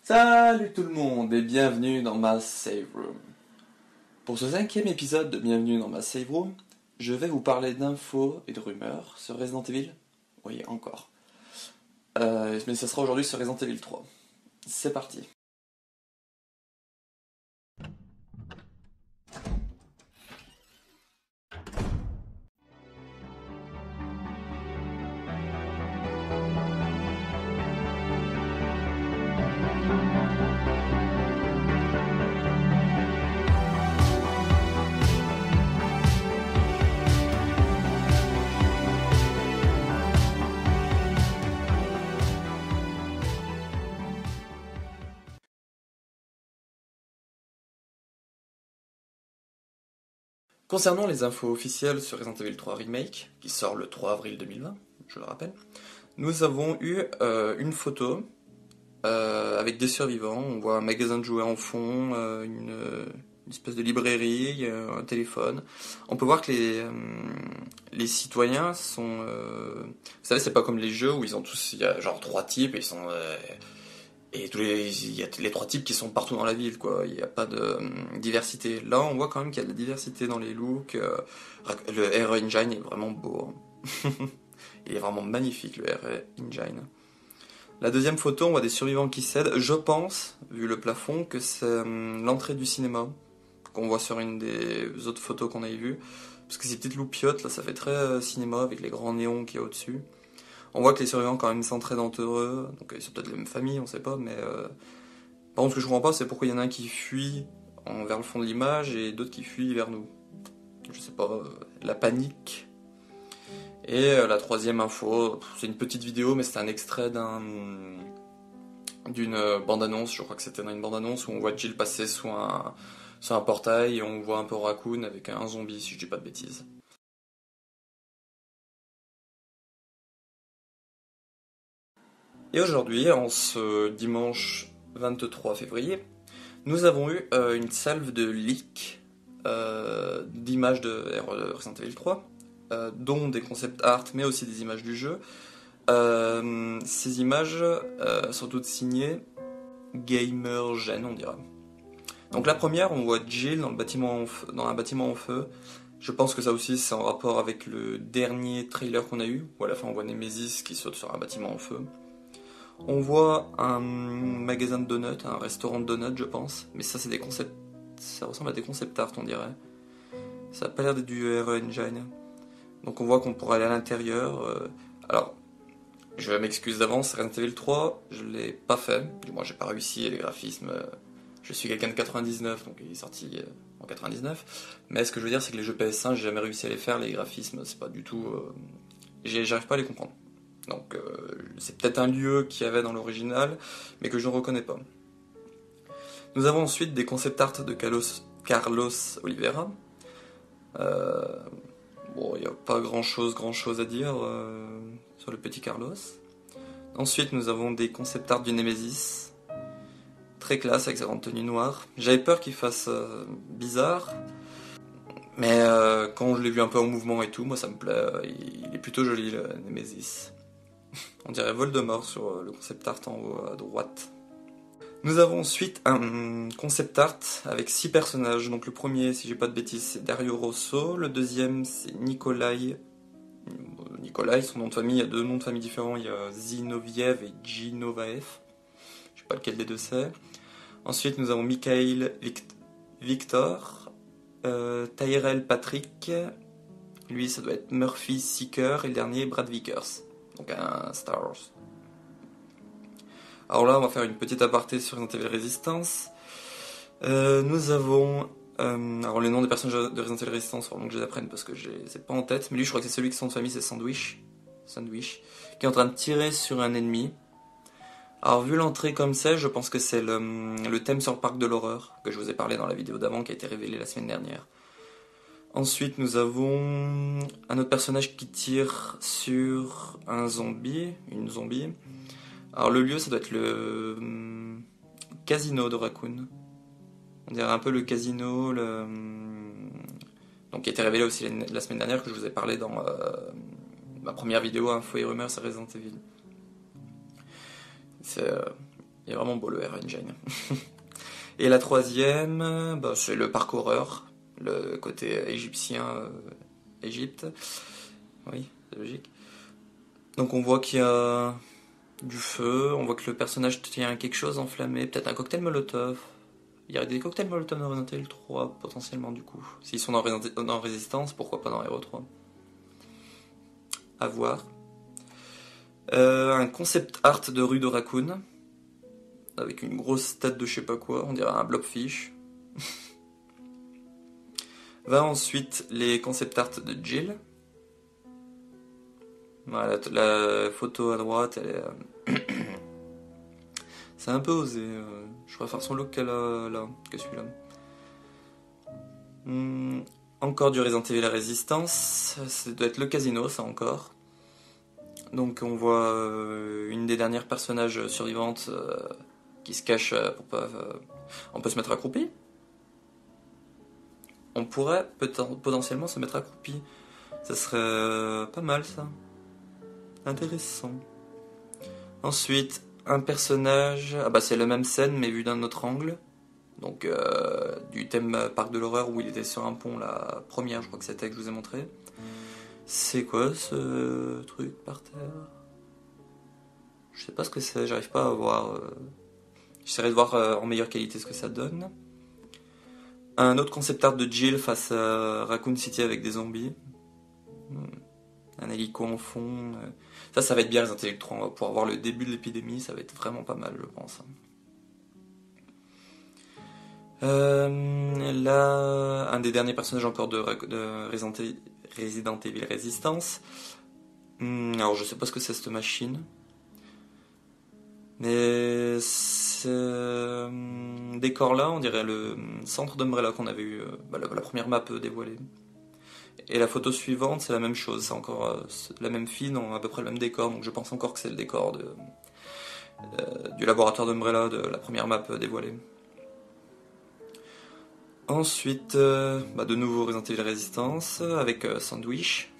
Salut tout le monde et bienvenue dans ma save room. Pour ce 5e épisode de Bienvenue dans ma save room, je vais vous parler d'infos et de rumeurs sur Resident Evil. Oui, encore. Mais ça sera aujourd'hui sur Resident Evil 3. C'est parti. Concernant les infos officielles sur Resident Evil 3 Remake, qui sort le 3 avril 2020, je le rappelle, nous avons eu une photo avec des survivants. On voit un magasin de jouets en fond, une espèce de librairie, un téléphone. On peut voir que les citoyens sont... vous savez, c'est pas comme les jeux où ils ont tous... Il y a genre 3 types et ils sont... Et il y a les 3 types qui sont partout dans la ville, quoi. Il n'y a pas de diversité. Là, on voit quand même qu'il y a de la diversité dans les looks. Le RE Engine est vraiment beau. Hein. Il est vraiment magnifique, le RE Engine. La deuxième photo, on voit des survivants qui cèdent. Je pense, vu le plafond, que c'est l'entrée du cinéma qu'on voit sur une des autres photos qu'on avait vues. Parce que ces petites loupiottes, là, ça fait très cinéma avec les grands néons qu'il y a au-dessus. On voit que les survivants quand même s'entraident entre eux, donc ils sont peut-être les mêmes familles, on sait pas, mais... Par contre, ce que je comprends pas, c'est pourquoi il y en a un qui fuit vers le fond de l'image et d'autres qui fuient vers nous. Je sais pas, la panique. Et la troisième info, c'est une petite vidéo, mais c'est un extrait d'une bande-annonce, je crois que c'était dans une bande-annonce où on voit Jill passer sous un portail et on voit un peu Raccoon avec un zombie, si je dis pas de bêtises. Et aujourd'hui, en ce dimanche 23 février, nous avons eu une salve de leaks d'images de Resident Evil 3, dont des concept art, mais aussi des images du jeu. Ces images sont toutes signées Gamergen, on dirait. Donc la première, on voit Jill dans un bâtiment en feu. Je pense que ça aussi c'est en rapport avec le dernier trailer qu'on a eu, où à la fin on voit Nemesis qui saute sur un bâtiment en feu. On voit un magasin de donuts, un restaurant de donuts je pense, mais ça c'est des concepts, ça ressemble à des concept art on dirait. Ça a pas l'air d'être du RE Engine. Donc on voit qu'on pourrait aller à l'intérieur. Alors, je m'excuse d'avance, Resident Evil 3, je l'ai pas fait, du moins j'ai pas réussi, et les graphismes... Je suis quelqu'un de 99, donc il est sorti en 99. Mais ce que je veux dire, c'est que les jeux PS1, j'ai jamais réussi à les faire, les graphismes, c'est pas du tout... J'arrive pas à les comprendre. Donc c'est peut-être un lieu qu'il y avait dans l'original, mais que je ne reconnais pas. Nous avons ensuite des concept art de Carlos Oliveira. Bon, il n'y a pas grand-chose à dire sur le petit Carlos. Ensuite, nous avons des concept art du Nemesis. Très classe avec sa grande tenue noire. J'avais peur qu'il fasse bizarre, mais quand je l'ai vu un peu en mouvement et tout, moi ça me plaît. Il est plutôt joli le Nemesis. On dirait Voldemort sur le concept art en haut à droite. Nous avons ensuite un concept art avec 6 personnages. Donc le premier, si j'ai pas de bêtises, c'est Dario Rosso. Le deuxième, c'est Nikolai. Nikolai, son nom de famille, il y a 2 noms de famille différents. Il y a Zinoviev et Ginovaev. Je sais pas lequel des deux c'est. Ensuite, nous avons Mikhail Victor, Tyrell Patrick, lui ça doit être Murphy Seeker, et le dernier Brad Vickers, donc un Star Wars. Alors là, on va faire une petite aparté sur Resident Evil Resistance. Nous avons... alors les noms des personnages de Resident Evil Resistance, il faut que je les apprenne parce que c'est pas en tête, mais lui je crois que c'est celui qui son nom de famille, c'est Sandwich, qui est en train de tirer sur un ennemi. Alors vu l'entrée comme c'est, je pense que c'est le thème sur le parc de l'horreur, que je vous ai parlé dans la vidéo d'avant, qui a été révélé la semaine dernière. Ensuite nous avons un autre personnage qui tire sur un zombie, une zombie. Alors le lieu ça doit être le casino de Raccoon. On dirait un peu le casino, donc qui a été révélé aussi la semaine dernière, que je vous ai parlé dans ma première vidéo Info et rumeurs sur Resident Evil. Il est vraiment beau le R Engine. Et la troisième, bah, c'est le parcoureur, le côté égyptien, Égypte. Oui, c'est logique. Donc on voit qu'il y a du feu, on voit que le personnage tient quelque chose enflammé, peut-être un cocktail Molotov. Il y a des cocktails Molotov dans Resident Evil 3, potentiellement du coup. S'ils sont dans Résistance, pourquoi pas dans Hero 3? À voir. Un concept art de rue de Raccoon, avec une grosse tête de je sais pas quoi, on dirait un blobfish. Va ensuite les concept art de Jill. Voilà, la photo à droite, elle est. C'est un peu osé. Je préfère son look qu'elle a là, que celui-là. Encore du Resident Evil Résistance. Ça doit être le casino, ça encore. Donc on voit une des dernières personnages survivantes qui se cache pour pas. On peut se mettre accroupi. On pourrait potentiellement se mettre accroupi. Ça serait pas mal ça. Intéressant. Ensuite, un personnage. Ah bah c'est la même scène mais vu d'un autre angle. Donc du thème Parc de l'horreur où il était sur un pont, la première je crois que c'était que je vous ai montré. C'est quoi ce truc par terre? Je sais pas ce que c'est, j'arrive pas à voir. J'essaierai de voir en meilleure qualité ce que ça donne. Un autre concept art de Jill face à Raccoon City avec des zombies. Un hélico en fond. Ça va être bien les intellectuels. On va pouvoir voir le début de l'épidémie, ça va être vraiment pas mal, je pense. Là, un des derniers personnages encore de Resident Evil Resistance. Alors, je sais pas ce que c'est cette machine. Mais ce décor-là, on dirait le centre d'Umbrella qu'on avait eu, la première map dévoilée. Et la photo suivante, c'est la même chose, c'est encore la même fille dans à peu près le même décor, donc je pense encore que c'est le décor du laboratoire d'Umbrella de la première map dévoilée. Ensuite, de nouveau Resident Evil Resistance avec Sandwich.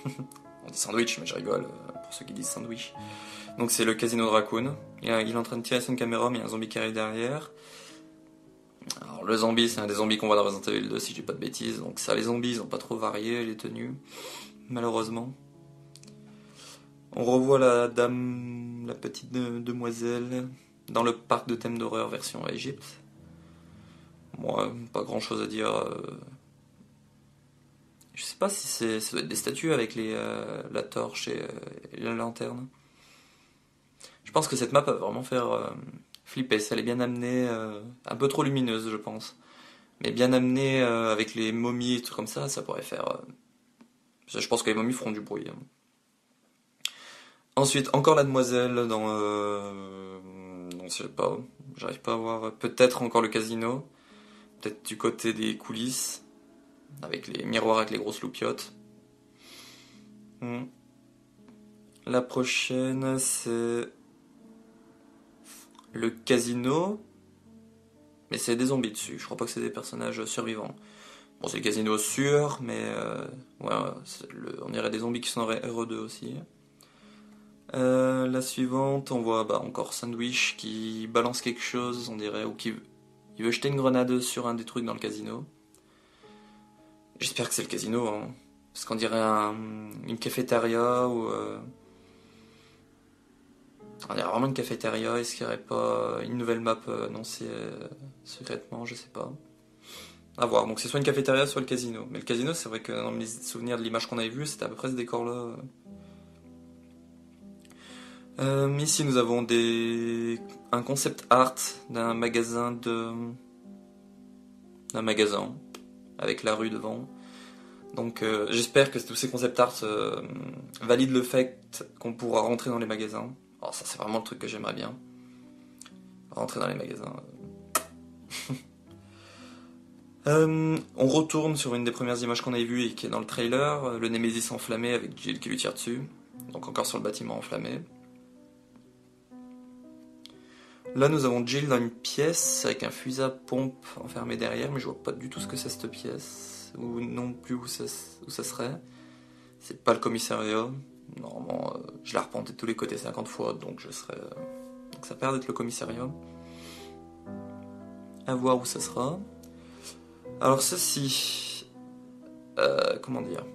On dit sandwich, mais je rigole pour ceux qui disent sandwich. Donc c'est le casino de Raccoon. Il est en train de tirer sur une caméra, mais il y a un zombie qui arrive derrière. Alors le zombie, c'est un des zombies qu'on voit dans Resident Evil 2, si je dis pas de bêtises. Donc ça, les zombies, ils ont pas trop varié les tenues, malheureusement. On revoit la dame, la petite demoiselle, dans le parc de thème d'horreur version Égypte. Moi, pas grand chose à dire. Je sais pas si ça doit être des statues avec la torche et la lanterne. Je pense que cette map va vraiment faire flipper. Si elle est bien amenée, un peu trop lumineuse, je pense. Mais bien amenée avec les momies et tout comme ça pourrait faire. Je pense que les momies feront du bruit. Ensuite, encore la demoiselle dans. Non, je sais pas. J'arrive pas à voir. Peut-être encore le casino. Peut-être du côté des coulisses. Avec les miroirs avec les grosses loupiottes. La prochaine, c'est le casino. Mais c'est des zombies dessus. Je crois pas que c'est des personnages survivants. Bon, c'est le casino sûr, mais ouais, on dirait des zombies qui sont en RE2 aussi. La suivante, on voit encore Sandwich qui balance quelque chose, on dirait, ou il veut jeter une grenade sur un des trucs dans le casino. J'espère que c'est le casino, hein, parce qu'on dirait une cafétéria ou. On dirait vraiment une cafétéria. Est-ce qu'il n'y aurait pas une nouvelle map annoncée secrètement? Je sais pas. À voir. Donc c'est soit une cafétéria, soit le casino. Mais le casino, c'est vrai que dans mes souvenirs de l'image qu'on avait vue, c'était à peu près ce décor-là. Ici, nous avons un concept art d'un magasin avec la rue devant. Donc j'espère que tous ces concept art valident le fait qu'on pourra rentrer dans les magasins. Alors ça, c'est vraiment le truc que j'aimerais bien. Rentrer dans les magasins. On retourne sur une des premières images qu'on avait vues et qui est dans le trailer, le Nemesis enflammé avec Jill qui lui tire dessus. Donc encore sur le bâtiment enflammé. Là, nous avons Jill dans une pièce avec un fusil à pompe enfermé derrière, mais je vois pas du tout ce que c'est cette pièce, ou non plus où ça serait. C'est pas le commissariat. Normalement, je l'ai repenté de tous les côtés 50 fois, donc je serais Donc ça perd d'être le commissariat. À voir où ça sera. Alors ceci, comment dire,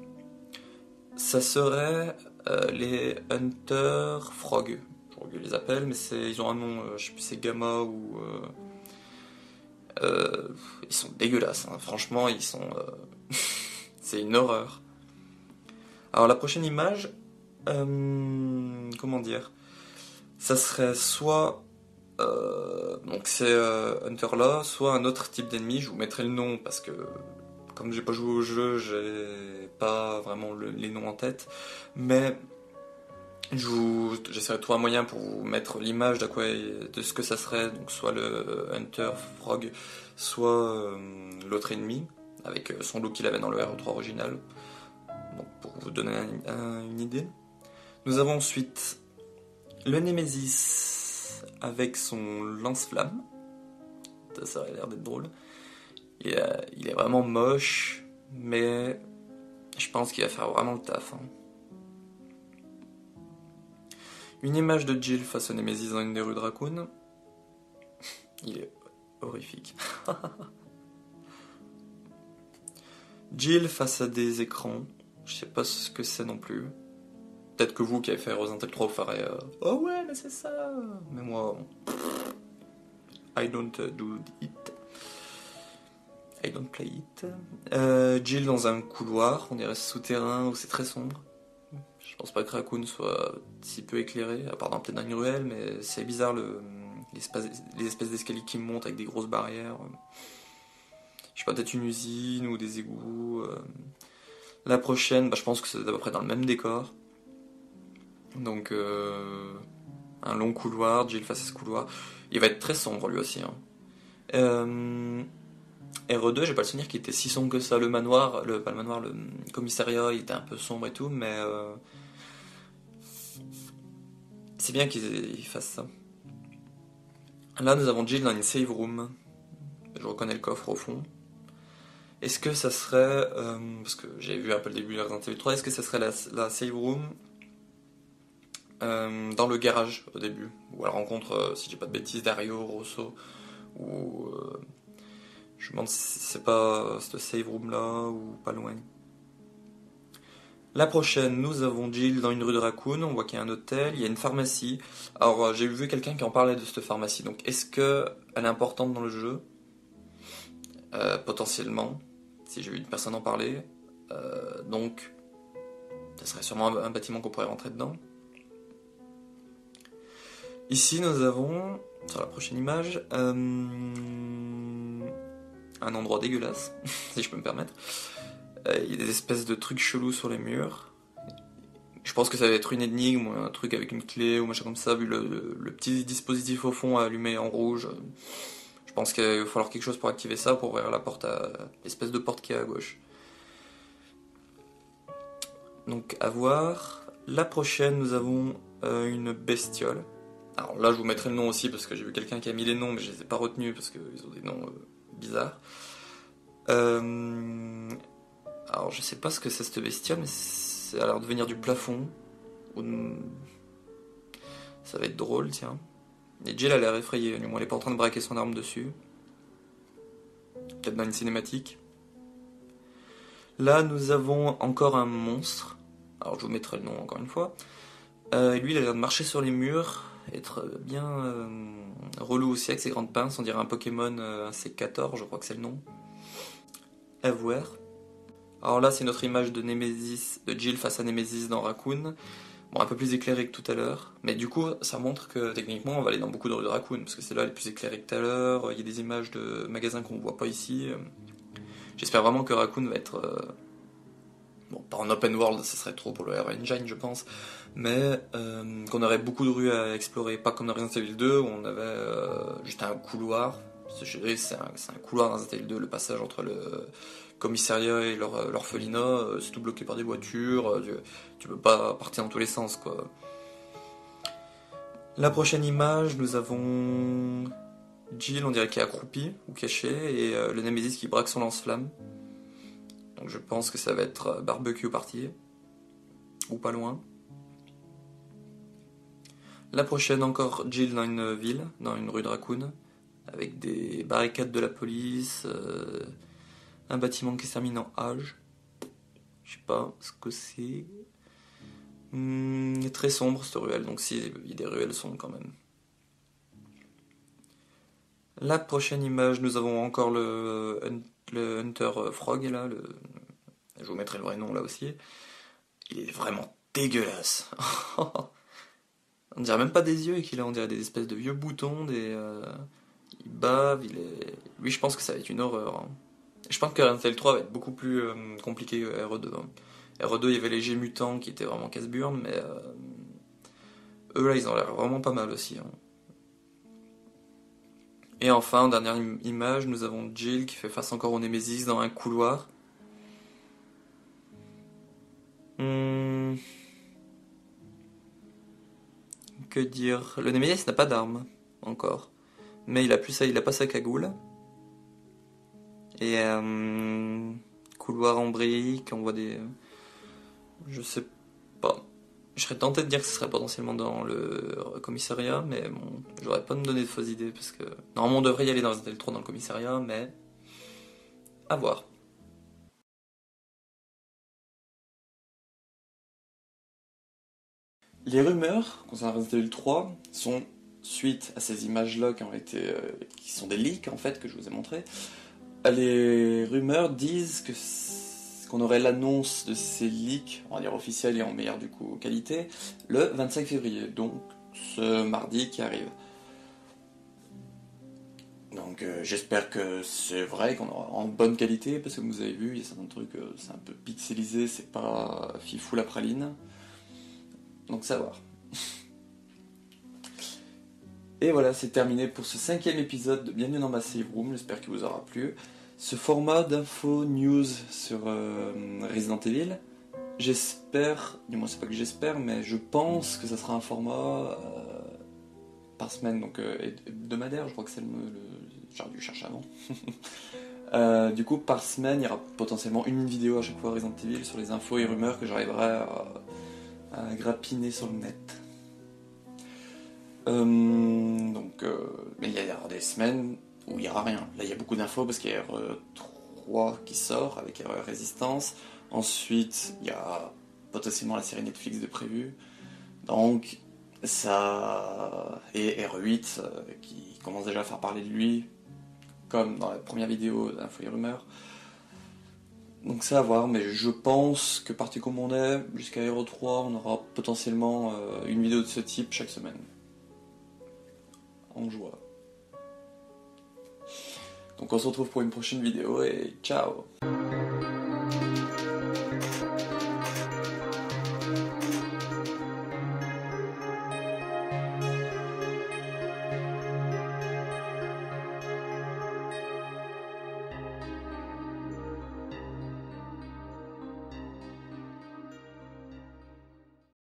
ça serait les Hunter Frog. Je les appelle, mais ils ont un nom, je sais plus, c'est Gamma ou... ils sont dégueulasses, hein. Franchement, ils sont... c'est une horreur. Alors la prochaine image, comment dire, ça serait soit... donc c'est Hunter là, soit un autre type d'ennemi. Je vous mettrai le nom parce que comme j'ai pas joué au jeu, j'ai pas vraiment les noms en tête. Mais j'essaierai de trouver un moyen pour vous mettre l'image de ce que ça serait. Donc soit le Hunter Frog, soit l'autre ennemi avec son look qu'il avait dans le RE3 original. Donc pour vous donner une idée. Nous avons ensuite le Nemesis avec son lance-flamme. Ça aurait l'air d'être drôle. Il est vraiment moche, mais je pense qu'il va faire vraiment le taf. Hein. Une image de Jill face au Nemesis dans une des rues de Raccoon. Il est horrifique. Jill face à des écrans. Je sais pas ce que c'est non plus. Peut-être que vous qui avez fait Resident Evil 3 vous ferez oh ouais, mais c'est ça. Mais moi, I don't do it. I don't play it. Jill dans un couloir, on dirait souterrain où c'est très sombre. Je pense pas que Raccoon soit si peu éclairé, à part peut-être dans une ruelle, mais c'est bizarre les espèces d'escaliers qui montent avec des grosses barrières. Je sais pas, peut-être une usine ou des égouts. La prochaine, je pense que c'est à peu près dans le même décor. Donc un long couloir, Jill face à ce couloir. Il va être très sombre lui aussi. Hein. RE2, j'ai pas le souvenir qu'il était si sombre que ça. Le manoir, pas le manoir, le commissariat, il était un peu sombre et tout, mais c'est bien qu'ils fassent ça. Là, nous avons Jill dans une save room. Je reconnais le coffre au fond. Est-ce que ça serait, parce que j'ai vu un peu le début de Resident Evil 3, est-ce que ça serait la save room dans le garage au début, où elle rencontre, si j'ai pas de bêtises, Dario, Rosso, ou je me demande si c'est pas cette save room là ou pas loin. La prochaine, nous avons Jill dans une rue de Raccoon, on voit qu'il y a un hôtel, il y a une pharmacie. Alors j'ai vu quelqu'un qui en parlait de cette pharmacie, donc est-ce qu'elle est importante dans le jeu? Potentiellement, si j'ai vu une personne en parler. Donc, ça serait sûrement un bâtiment qu'on pourrait rentrer dedans. Ici, nous avons, sur la prochaine image, un endroit dégueulasse, si je peux me permettre. Il y a des espèces de trucs chelous sur les murs. Je pense que ça va être une énigme ou un truc avec une clé ou machin comme ça, vu le petit dispositif au fond allumé en rouge. Je pense qu'il va falloir quelque chose pour activer ça, pour ouvrir la porte l'espèce de porte qui est à gauche. Donc à voir. La prochaine, nous avons une bestiole. Alors là, je vous mettrai le nom aussi parce que j'ai vu quelqu'un qui a mis les noms, mais je les ai pas retenus parce qu'ils ont des noms bizarres. Alors je sais pas ce que c'est cette bestiole, mais ça a l'air de venir du plafond. Ça va être drôle, tiens. Et Jill a l'air effrayée, du moins elle est pas en train de braquer son arme dessus. Peut-être dans une cinématique. Là, nous avons encore un monstre. Alors, je vous mettrai le nom encore une fois. Lui, il a l'air de marcher sur les murs, être bien relou aussi avec ses grandes pinces. On dirait un Pokémon, un C14, je crois que c'est le nom. Everywhere. Alors là, c'est notre image de Nemesis, de Jill face à Nemesis dans Raccoon. Bon, un peu plus éclairé que tout à l'heure. Mais du coup, ça montre que techniquement, on va aller dans beaucoup de rues de Raccoon, parce que c'est là les plus éclairées que tout à l'heure. Il y a des images de magasins qu'on ne voit pas ici. J'espère vraiment que Raccoon va être... Bon, pas en open world, ça serait trop pour le RE Engine, je pense. Mais qu'on aurait beaucoup de rues à explorer. Pas comme dans Resident Evil 2, où on avait juste un couloir. C'est un couloir dans Resident Evil 2, le passage entre le commissariat et l'orphelinat. C'est tout bloqué par des voitures. Tu peux pas partir dans tous les sens, quoi. La prochaine image, nous avons... Jill, on dirait qu'il est accroupi ou caché, et le Nemesis qui braque son lance-flamme. Donc je pense que ça va être barbecue party, ou pas loin. La prochaine, encore Jill dans une ville, dans une rue de Raccoon, avec des barricades de la police, un bâtiment qui se termine en âge. Je sais pas ce que c'est. Très sombre cette ruelle, donc si, il y a des ruelles sombres quand même. La prochaine image, nous avons encore le Hunter Frog là. Je vous mettrai le vrai nom là aussi. Il est vraiment dégueulasse. On dirait même pas des yeux on dirait des espèces de vieux boutons, il bave, Lui je pense que ça va être une horreur, hein. Je pense que Resident Evil 3 va être beaucoup plus compliqué que RE2, hein. RE2 il y avait les G mutants qui étaient vraiment casse-burnes, mais eux là ils ont l'air vraiment pas mal aussi, hein. Et enfin, en dernière image, nous avons Jill qui fait face encore au Nemesis dans un couloir. Que dire? Le Nemesis n'a pas d'arme, encore. Mais il a pas sa cagoule. Et couloir en briques, on voit des... Je sais pas. Je serais tenté de dire que ce serait potentiellement dans le commissariat, mais bon, j'aurais pas me donner de fausses idées, parce que... Normalement on devrait y aller dans Resident Evil 3 dans le commissariat, mais... À voir. Les rumeurs concernant Resident Evil 3 sont suite à ces images-là qui sont des leaks en fait que je vous ai montré. Les rumeurs disent qu'on aurait l'annonce de ces leaks, on va dire officiels et en meilleure du coup qualité, le 25 février, donc ce mardi qui arrive. Donc j'espère que c'est vrai, qu'on aura en bonne qualité, parce que comme vous avez vu, il y a certains trucs, c'est un peu pixelisé, c'est pas fifou la praline. Donc ça va. Et voilà, c'est terminé pour ce 5e épisode de Bienvenue dans ma save room, j'espère qu'il vous aura plu. Ce format d'info news sur Resident Evil, j'espère, du moins c'est pas que j'espère, mais je pense que ça sera un format par semaine, donc hebdomadaire, je crois que c'est j'ai dû chercher avant. Du coup, par semaine, il y aura potentiellement une vidéo à chaque fois Resident Evil sur les infos et rumeurs que j'arriverai à grappiner sur le net. Mais il y aura des semaines où il n'y aura rien. Là, il y a beaucoup d'infos parce qu'il y a RE3 qui sort avec Résistance. Ensuite, il y a potentiellement la série Netflix de prévu. Donc, ça. Et RE8 qui commence déjà à faire parler de lui, comme dans la première vidéo d'Info et Rumeurs. Donc, c'est à voir, mais je pense que parti comme on est, jusqu'à RE3, on aura potentiellement une vidéo de ce type chaque semaine. En joie. Donc on se retrouve pour une prochaine vidéo et ciao!